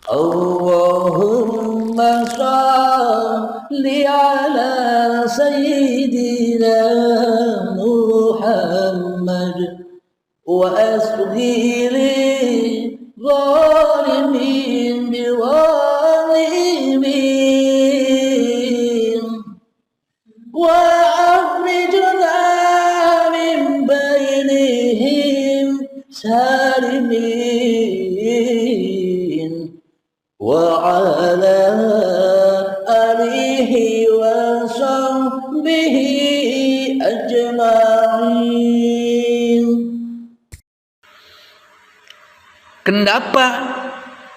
Allahumma shalli ala sayyidina Muhammad wa asghiri zalimin biwalimin wa akhrijna min bainihim salimin wa ala alihi wa sahbihi ajma'in. Kenapa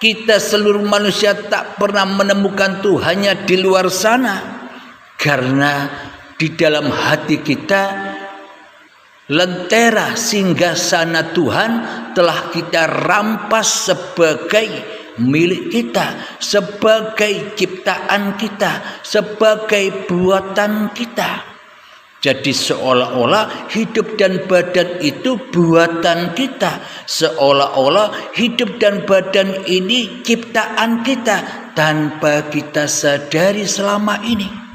kita seluruh manusia tak pernah menemukan Tuhannya di luar sana? Karena di dalam hati kita lentera singgasana Tuhan telah kita rampas sebagai milik kita, sebagai ciptaan kita, sebagai buatan kita. Jadi seolah-olah hidup dan badan itu buatan kita, seolah-olah hidup dan badan ini ciptaan kita tanpa kita sadari selama ini.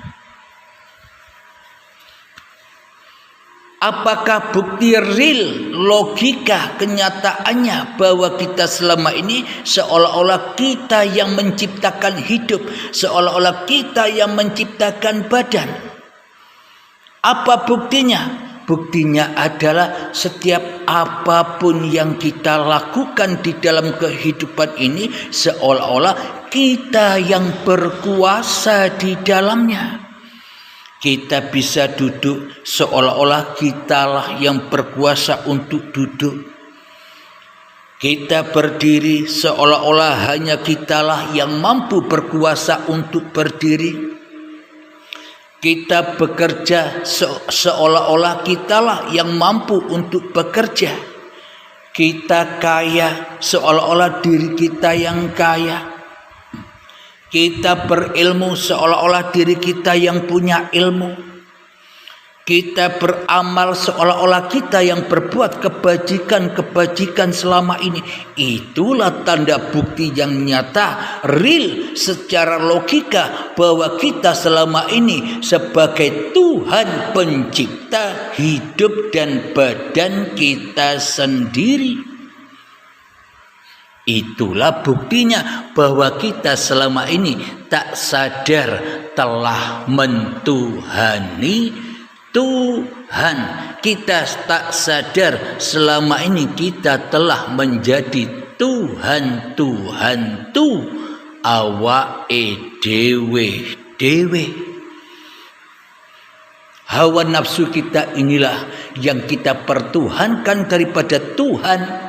Apakah bukti real, logika, kenyataannya bahwa kita selama ini seolah-olah kita yang menciptakan hidup, seolah-olah kita yang menciptakan badan? Apa buktinya? Buktinya adalah setiap apapun yang kita lakukan di dalam kehidupan ini seolah-olah kita yang berkuasa di dalamnya. Kita bisa duduk seolah-olah kitalah yang berkuasa untuk duduk. Kita berdiri seolah-olah hanya kitalah yang mampu berkuasa untuk berdiri. Kita bekerja seolah-olah kitalah yang mampu untuk bekerja. Kita kaya seolah-olah diri kita yang kaya. Kita berilmu seolah-olah diri kita yang punya ilmu. Kita beramal seolah-olah kita yang berbuat kebajikan-kebajikan selama ini. Itulah tanda bukti yang nyata, real, secara logika bahwa kita selama ini sebagai Tuhan pencipta hidup dan badan kita sendiri. Itulah buktinya bahwa kita selama ini tak sadar telah mentuhani Tuhan. Kita tak sadar selama ini kita telah menjadi Tuhan tu awake dewe. Hawa nafsu kita inilah yang kita pertuhankan daripada Tuhan.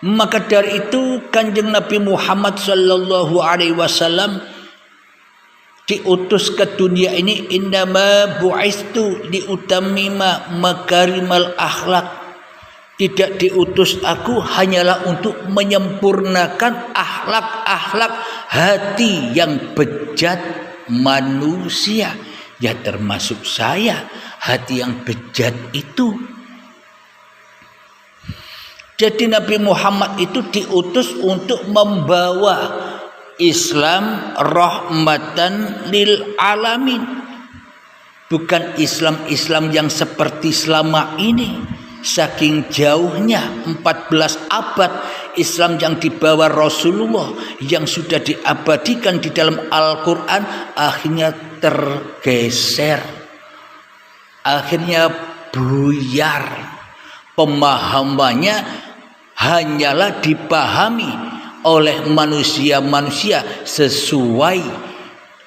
Maka dari itu Kanjeng Nabi Muhammad sallallahu alaihi wasallam diutus ke dunia ini, innama bu'istu liutammima makarimal akhlak. Tidak diutus aku hanyalah untuk menyempurnakan akhlak-akhlak hati yang bejat manusia. Ya termasuk saya, hati yang bejat itu. Jadi Nabi Muhammad itu diutus untuk membawa Islam rahmatan lil alamin. Bukan Islam yang seperti selama ini. Saking jauhnya 14 abad Islam yang dibawa Rasulullah yang sudah diabadikan di dalam Al-Quran akhirnya tergeser. Akhirnya buyar. Pemahamannya hanyalah dipahami oleh manusia-manusia sesuai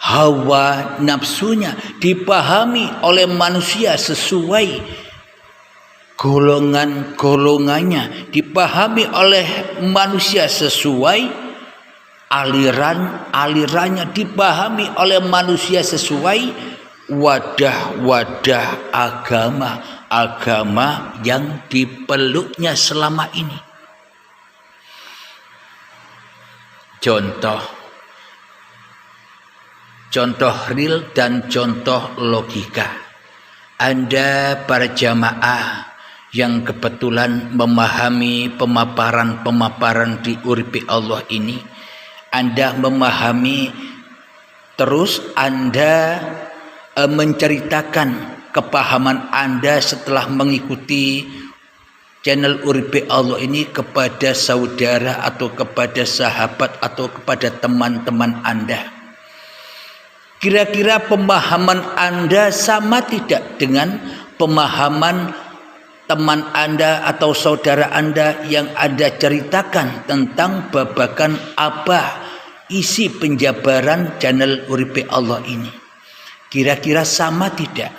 hawa nafsunya, dipahami oleh manusia sesuai golongan-golongannya, dipahami oleh manusia sesuai aliran-alirannya, dipahami oleh manusia sesuai wadah-wadah agama yang dipeluknya selama ini. Contoh real dan contoh logika. Anda para jamaah yang kebetulan memahami pemaparan-pemaparan di Uripi Allah ini, Anda memahami, terus Anda menceritakan kepahaman Anda setelah mengikuti channel Uripe Allah ini kepada saudara atau kepada sahabat atau kepada teman-teman Anda. Kira-kira pemahaman Anda sama tidak dengan pemahaman teman Anda atau saudara Anda yang Anda ceritakan tentang babakan apa isi penjabaran channel Uripe Allah ini? Kira-kira sama tidak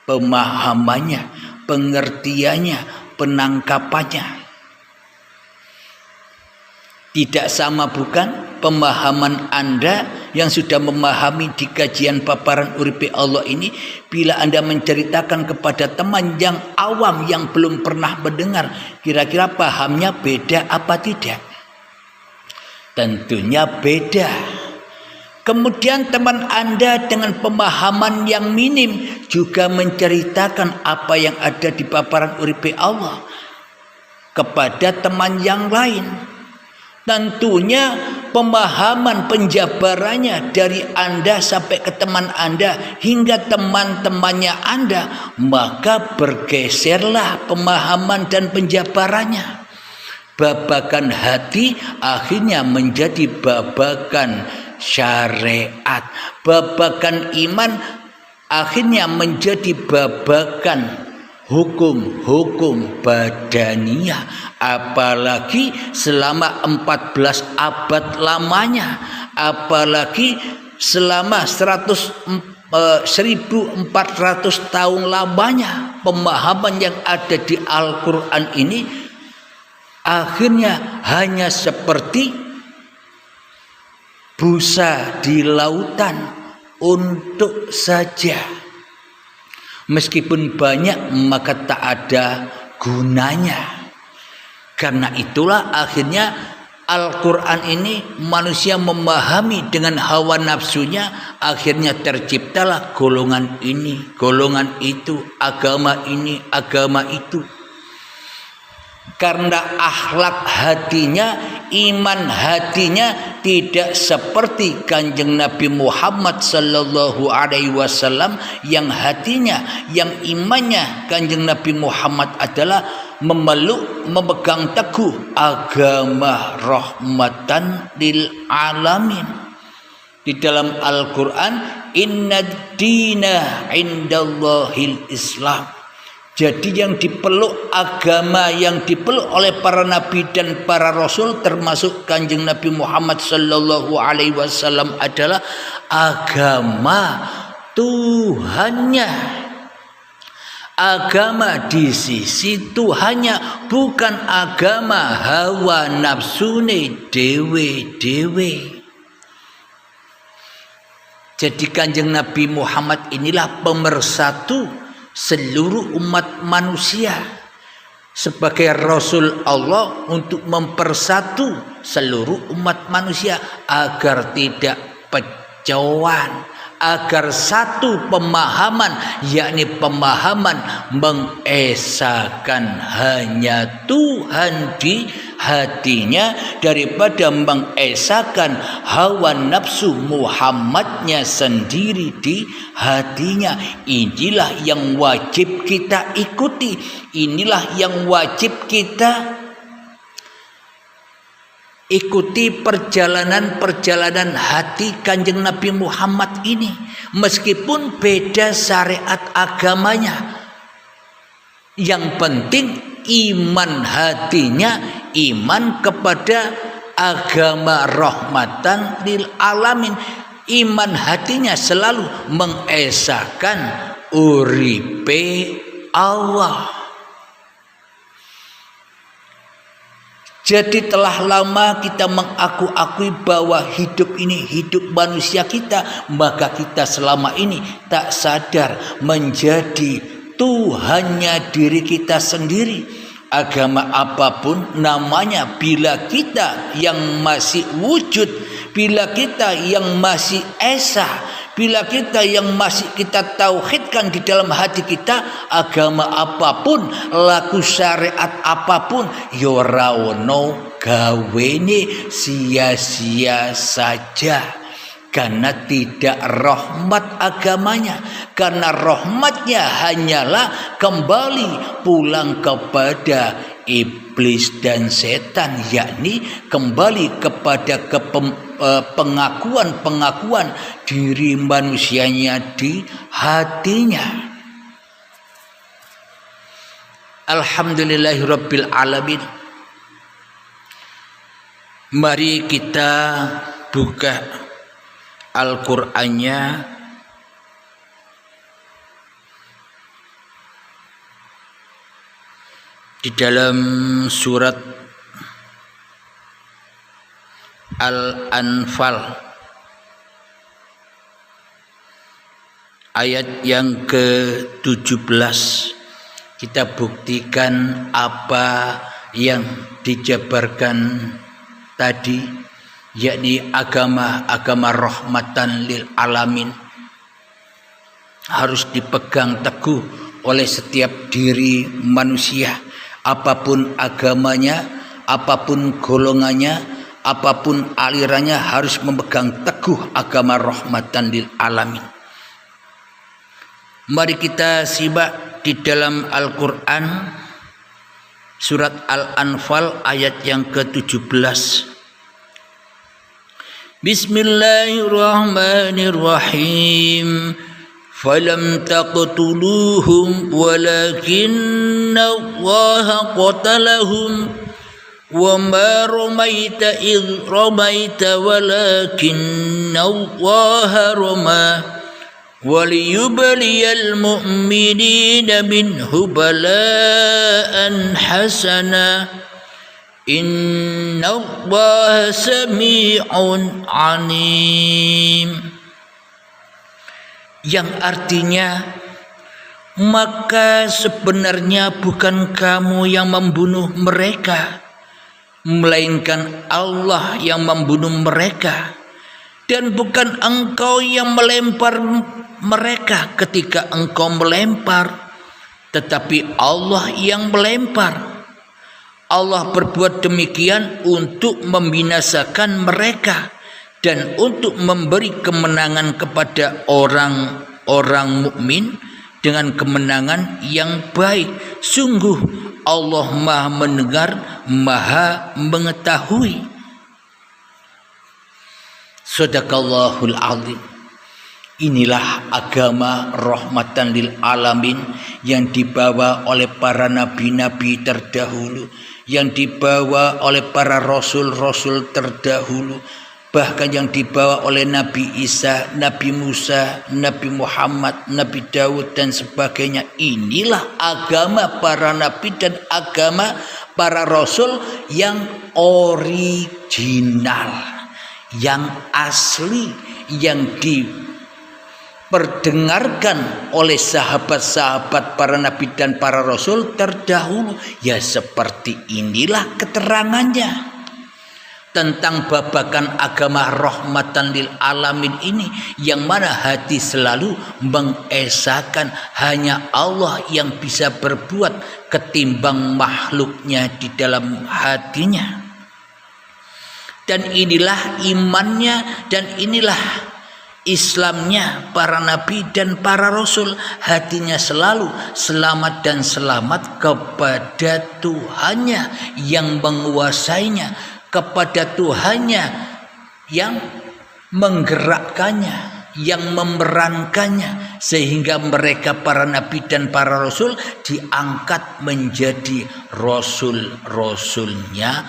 pemahamannya, pengertiannya, penangkapannya? Tidak sama bukan pemahaman Anda yang sudah memahami di kajian paparan Uripe Allah ini, bila Anda menceritakan kepada teman yang awam yang belum pernah mendengar, kira-kira pahamnya beda apa tidak? Tentunya beda. Kemudian teman Anda dengan pemahaman yang minim juga menceritakan apa yang ada di paparan Uripe Allah kepada teman yang lain. Tentunya pemahaman penjabarannya dari Anda sampai ke teman Anda hingga teman-temannya Anda, maka bergeserlah pemahaman dan penjabarannya. Babakan hati akhirnya menjadi babakan syariat. Babakan iman akhirnya menjadi babakan hukum-hukum badaniyah, apalagi selama 14 abad lamanya, apalagi selama 1400 tahun lamanya. Pemahaman yang ada di Al-Quran ini akhirnya hanya seperti busa di lautan untuk saja. Meskipun banyak, maka tak ada gunanya. Karena itulah akhirnya Al-Quran ini manusia memahami dengan hawa nafsunya, akhirnya terciptalah golongan ini, golongan itu, agama ini, agama itu. Karena akhlak hatinya, iman hatinya tidak seperti Kanjeng Nabi Muhammad sallallahu alaihi wasallam yang hatinya, yang imannya Kanjeng Nabi Muhammad adalah memeluk, memegang teguh agama rahmatan lil alamin. Di dalam Al-Quran, innad dina indallahil Islam. Jadi yang dipeluk, agama yang dipeluk oleh para nabi dan para rasul termasuk Kanjeng Nabi Muhammad sallallahu alaihi wasallam adalah agama Tuhannya. Agama di sisi Tuhannya, bukan agama hawa nafsune dewe-dewe. Jadi Kanjeng Nabi Muhammad inilah pemersatu seluruh umat manusia sebagai Rasul Allah untuk mempersatu seluruh umat manusia agar tidak pecauan, agar satu pemahaman, yakni pemahaman mengesahkan hanya Tuhan di hatinya daripada mengesahkan hawa nafsu Muhammadnya sendiri di hatinya. Inilah yang wajib kita ikuti, inilah yang wajib kita ikuti perjalanan-perjalanan hati Kanjeng Nabi Muhammad ini. Meskipun beda syariat agamanya, yang penting iman hatinya, iman kepada agama rahmatan lil alamin. Iman hatinya selalu mengesahkan uripe Allah. Jadi telah lama kita mengaku-akui bahwa hidup ini hidup manusia kita, maka kita selama ini tak sadar menjadi Tuhannya diri kita sendiri. Agama apapun namanya, bila kita yang masih wujud, bila kita yang masih esa, Bila kita yang masih kita tauhidkan di dalam hati kita, agama apapun, laku syariat apapun, yo ora ono gawene, sia-sia saja. Karena tidak rahmat agamanya, karena rahmatnya hanyalah kembali pulang kepada iblis dan setan, yakni kembali kepada pengakuan diri manusianya di hatinya. Alhamdulillahirabbil alamin. Mari kita buka Al-Qur'annya di dalam surat Al-Anfal ayat yang ke-17. Kita buktikan apa yang dijabarkan tadi, yakni agama rahmatan lil alamin harus dipegang teguh oleh setiap diri manusia, apapun agamanya, apapun golongannya, apapun alirannya, harus memegang teguh agama rahmatan lil alamin. Mari kita simak di dalam Al-Quran surat Al-Anfal ayat yang ke-17. Bismillahirrahmanirrahim. Falam taqtuluhum walakinna Allaha qatalahum wa ma ramaita idh ramaita walakinna Allaha rama waliyubliyal mu'minina minhu bala'an hasana innallaha sami'un alim. Yang artinya, maka sebenarnya bukan kamu yang membunuh mereka, melainkan Allah yang membunuh mereka, dan bukan engkau yang melempar mereka ketika engkau melempar, tetapi Allah yang melempar. Allah berbuat demikian untuk membinasakan mereka dan untuk memberi kemenangan kepada orang-orang mukmin dengan kemenangan yang baik. Sungguh Allah Maha mendengar, Maha mengetahui. Shadaqallahul azim. Inilah agama rahmatan lil alamin yang dibawa oleh para nabi-nabi terdahulu, yang dibawa oleh para rasul-rasul terdahulu, bahkan yang dibawa oleh Nabi Isa, Nabi Musa, Nabi Muhammad, Nabi Daud dan sebagainya. Inilah agama para nabi dan agama para rasul yang original, yang asli, yang diperdengarkan oleh sahabat-sahabat para nabi dan para rasul terdahulu. Ya seperti inilah keterangannya tentang babakan agama rahmatan lil alamin ini, yang mana hati selalu mengesahkan hanya Allah yang bisa berbuat ketimbang makhluknya di dalam hatinya. Dan inilah imannya dan inilah Islamnya para nabi dan para rasul. Hatinya selalu selamat dan selamat kepada Tuhannya yang menguasainya, kepada Tuhannya yang menggerakkannya, yang memerankannya, sehingga mereka para nabi dan para rasul diangkat menjadi rasul-rasulnya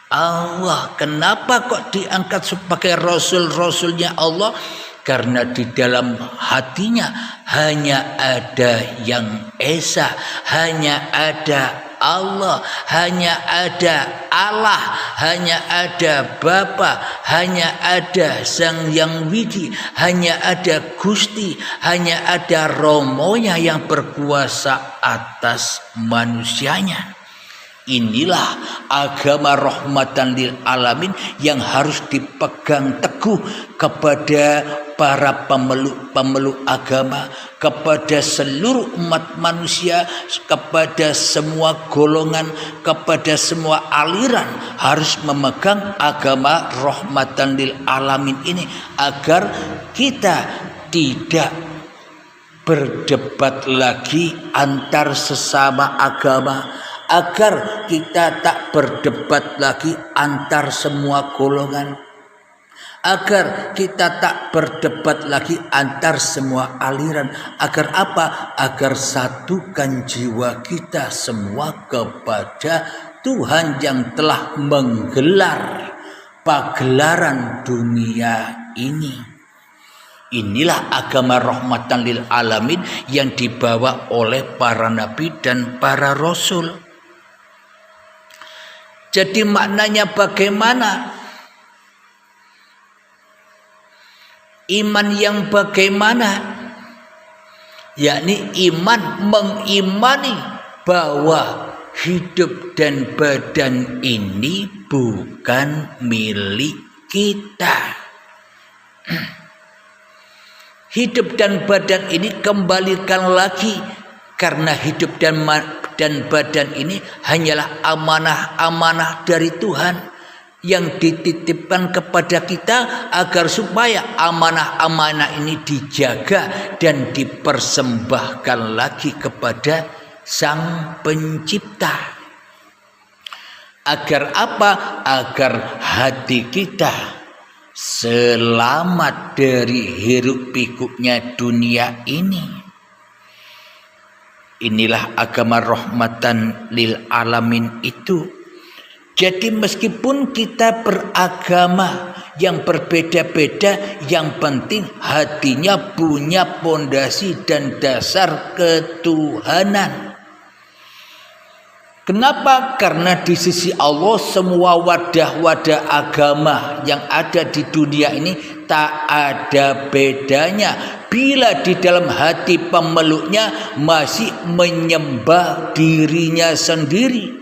Allah. Kenapa kok diangkat sebagai rasul-rasulnya Allah? Karena di dalam hatinya hanya ada yang esa, hanya ada Allah, hanya ada Allah, hanya ada Bapa, hanya ada Sang Yang Widi, hanya ada Gusti, hanya ada Romonya yang berkuasa atas manusianya. Inilah agama rahmatan lil alamin yang harus dipegang teguh kepada para pemeluk agama, kepada seluruh umat manusia, kepada semua golongan, kepada semua aliran, harus memegang agama rahmatan lil alamin ini agar kita tidak berdebat lagi antar sesama agama, agar kita tak berdebat lagi antar semua golongan, agar kita tak berdebat lagi antar semua aliran. Agar apa? Agar satukan jiwa kita semua kepada Tuhan yang telah menggelar pagelaran dunia ini. Inilah agama rahmatan lil alamin yang dibawa oleh para nabi dan para rasul. Jadi maknanya bagaimana? Iman yang bagaimana? Yakni iman mengimani bahwa hidup dan badan ini bukan milik kita. Hidup dan badan ini kembalikan lagi, karena hidup dan badan ini hanyalah amanah-amanah dari Tuhan yang dititipkan kepada kita agar supaya amanah-amanah ini dijaga dan dipersembahkan lagi kepada Sang Pencipta. Agar apa? Agar hati kita selamat dari hiruk pikuknya dunia ini. Inilah agama rahmatan lil alamin itu. Jadi meskipun kita beragama yang berbeda-beda, yang penting hatinya punya pondasi dan dasar ketuhanan. Kenapa? Karena di sisi Allah semua wadah-wadah agama yang ada di dunia ini tak ada bedanya bila di dalam hati pemeluknya masih menyembah dirinya sendiri.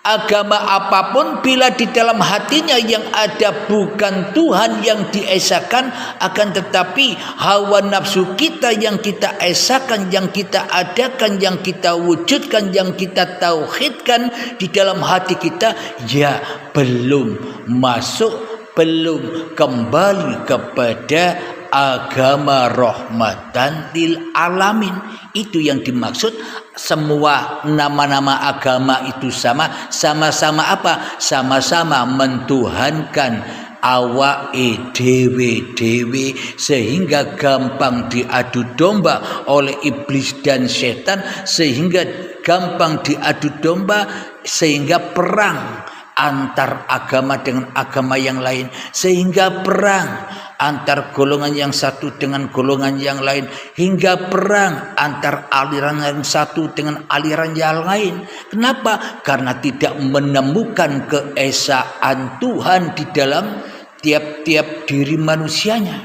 Agama apapun bila di dalam hatinya yang ada bukan Tuhan yang diesakan, akan tetapi hawa nafsu kita yang kita esakan, yang kita adakan, yang kita wujudkan, yang kita tauhidkan di dalam hati kita, ya belum masuk, belum kembali kepada agama rahmatan lil alamin. Itu yang dimaksud. Semua nama-nama agama itu sama-sama apa? Sama-sama mentuhankan awake dewe sehingga gampang diadu domba oleh iblis dan setan, sehingga gampang diadu domba, sehingga perang antar agama dengan agama yang lain, sehingga perang antar golongan yang satu dengan golongan yang lain, hingga perang antar aliran yang satu dengan aliran yang lain. Kenapa? Karena tidak menemukan keesaan Tuhan di dalam tiap-tiap diri manusianya.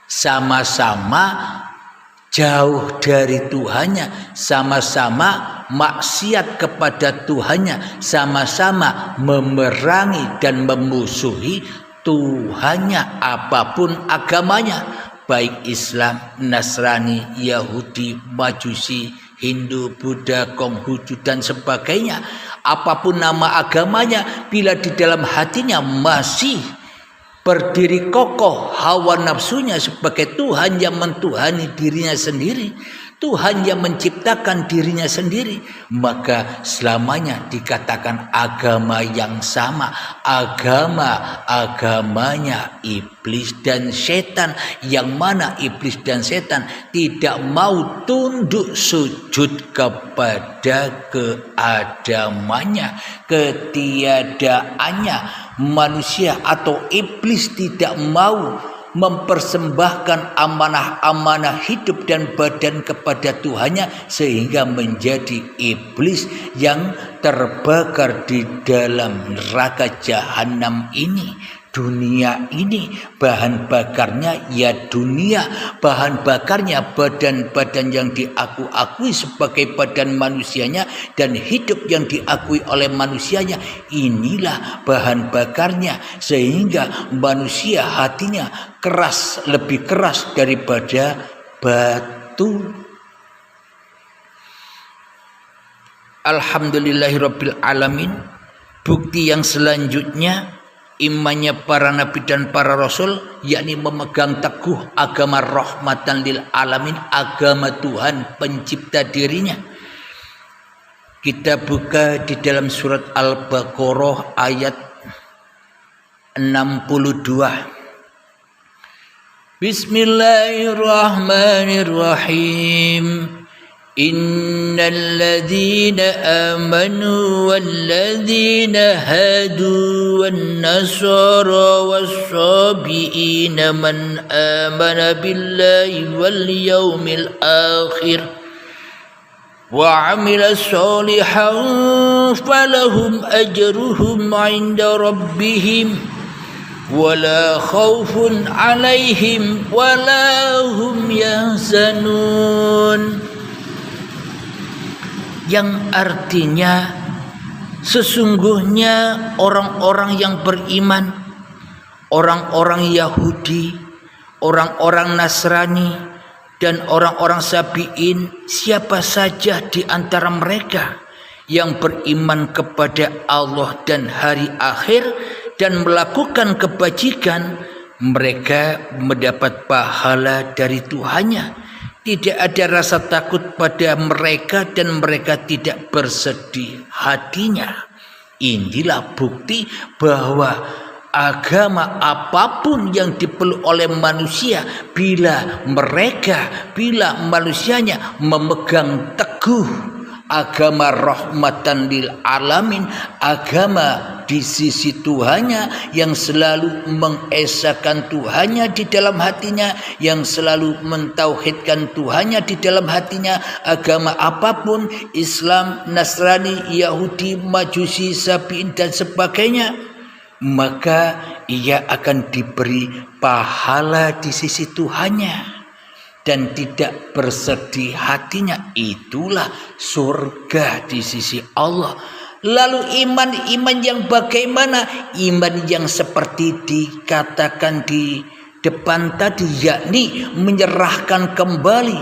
Sama-sama jauh dari Tuhannya, sama-sama maksiat kepada Tuhannya, sama-sama memerangi dan memusuhi Tuhannya apapun agamanya, baik Islam, Nasrani, Yahudi, Majusi, Hindu, Buddha, Konghucu dan sebagainya. Apapun nama agamanya, bila di dalam hatinya masih berdiri kokoh hawa nafsunya sebagai Tuhan yang mentuhani dirinya sendiri, Tuhan yang menciptakan dirinya sendiri, maka selamanya dikatakan agama yang sama, agamanya iblis dan setan, yang mana iblis dan setan tidak mau tunduk sujud kepada keadamannya, ketiadaannya. Manusia atau iblis tidak mau mempersembahkan amanah-amanah hidup dan badan kepada Tuhannya, sehingga menjadi iblis yang terbakar di dalam neraka jahanam ini. dunia ini, bahan bakarnya ya dunia, bahan bakarnya badan-badan yang diakui sebagai badan manusianya dan hidup yang diakui oleh manusianya, inilah bahan bakarnya, sehingga manusia hatinya keras, lebih keras daripada batu. Alhamdulillahirabbil alamin. Bukti yang selanjutnya imannya para nabi dan para rasul, yakni memegang teguh agama rahmatan lil alamin, agama Tuhan pencipta dirinya. Kita buka di dalam surat Al-Baqarah ayat 62. Bismillahirrahmanirrahim. Innal ladzina amanu wal ladzina hadu wan nasara was-sabiina man amana billahi wal yawmil akhir wa 'amila shalihan falahum ajruhum 'inda rabbihim wala khaufun 'alaihim wala hum yahzanun. Yang artinya sesungguhnya orang-orang yang beriman, orang-orang Yahudi, orang-orang Nasrani, dan orang-orang Sabiin, siapa saja di antara mereka yang beriman kepada Allah dan hari akhir dan melakukan kebajikan, mereka mendapat pahala dari Tuhannya. Tidak ada rasa takut pada mereka dan mereka tidak bersedih hatinya. Inilah bukti bahwa agama apapun yang dipeluk oleh manusia, bila manusianya memegang teguh agama rahmatan lil alamin, agama di sisi Tuhannya, yang selalu mengesahkan Tuhannya di dalam hatinya, yang selalu mentauhidkan Tuhannya di dalam hatinya, agama apapun, Islam, Nasrani, Yahudi, Majusi, Sabiin dan sebagainya, maka ia akan diberi pahala di sisi Tuhannya dan tidak bersedih hatinya. Itulah surga di sisi Allah. Lalu iman yang bagaimana? Iman yang seperti dikatakan di depan tadi, yakni menyerahkan kembali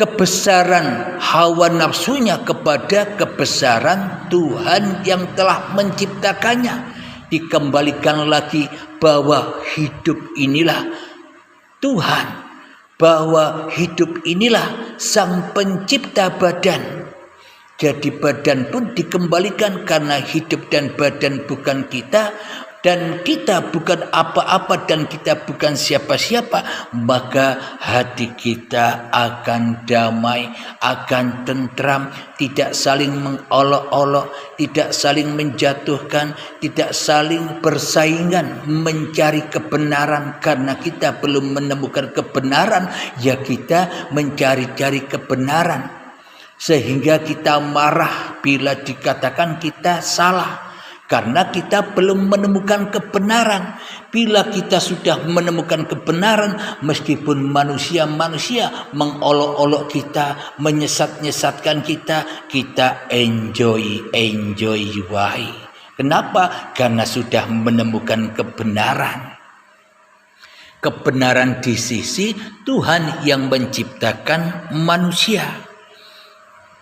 kebesaran hawa nafsunya kepada kebesaran Tuhan yang telah menciptakannya. Dikembalikan lagi bahwa hidup inilah Tuhan, bahwa hidup inilah sang pencipta badan. Jadi badan pun dikembalikan karena hidup dan badan bukan kita, dan kita bukan apa-apa dan kita bukan siapa-siapa, maka hati kita akan damai, akan tentram, tidak saling mengolok-olok, tidak saling menjatuhkan, tidak saling bersaingan mencari kebenaran. Karena kita belum menemukan kebenaran, ya kita mencari-cari kebenaran, sehingga kita marah bila dikatakan kita salah. Karena kita belum menemukan kebenaran. Bila kita sudah menemukan kebenaran, meskipun manusia-manusia mengolok-olok kita, menyesat-nyesatkan kita, kita enjoy wae. Kenapa? Karena sudah menemukan kebenaran. Kebenaran di sisi Tuhan yang menciptakan manusia.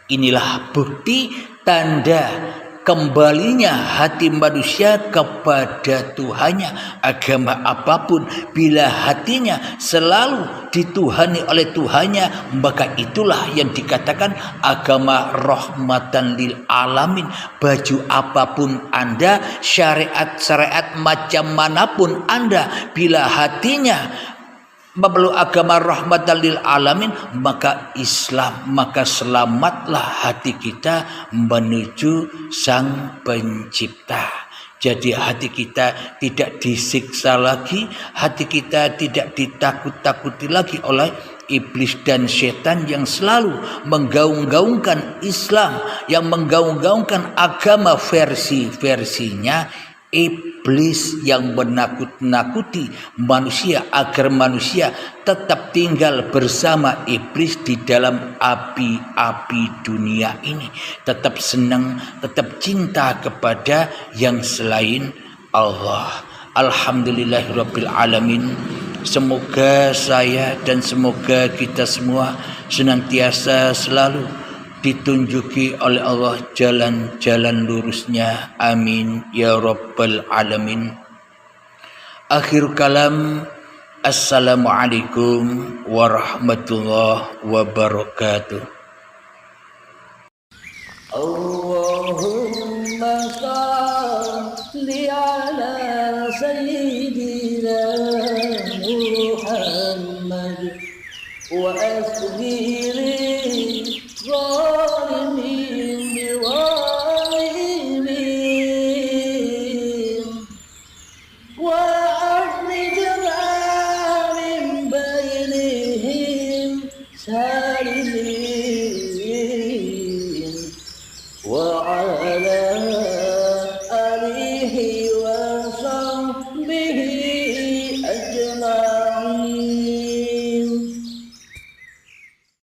Inilah bukti tanda kembalinya hati manusia kepada Tuhannya. Agama apapun, bila hatinya selalu dituhani oleh Tuhannya, maka itulah yang dikatakan agama rahmatan lil alamin. Baju apapun Anda, syariat-syariat macam manapun Anda, bila hatinya memeluk agama rahmatan lil alamin, maka Islam, maka selamatlah hati kita menuju sang pencipta. Jadi hati kita tidak disiksa lagi, hati kita tidak ditakut-takuti lagi oleh iblis dan setan yang selalu menggaung-gaungkan Islam, yang menggaung-gaungkan agama versi-versinya iblis yang menakut-nakuti manusia agar manusia tetap tinggal bersama iblis di dalam api-api dunia ini, tetap senang, tetap cinta kepada yang selain Allah. Alhamdulillahirabbil alamin. Semoga saya dan semoga kita semua senantiasa selalu ditunjuki oleh Allah jalan-jalan lurusnya. Amin ya rabbal alamin. Akhir kalam, assalamualaikum warahmatullahi wabarakatuh. Allahumma salli ala sayyidina Muhammad wa asghiri ظالمين بظالمين وأخرجنا من بينهم سالمين وعلى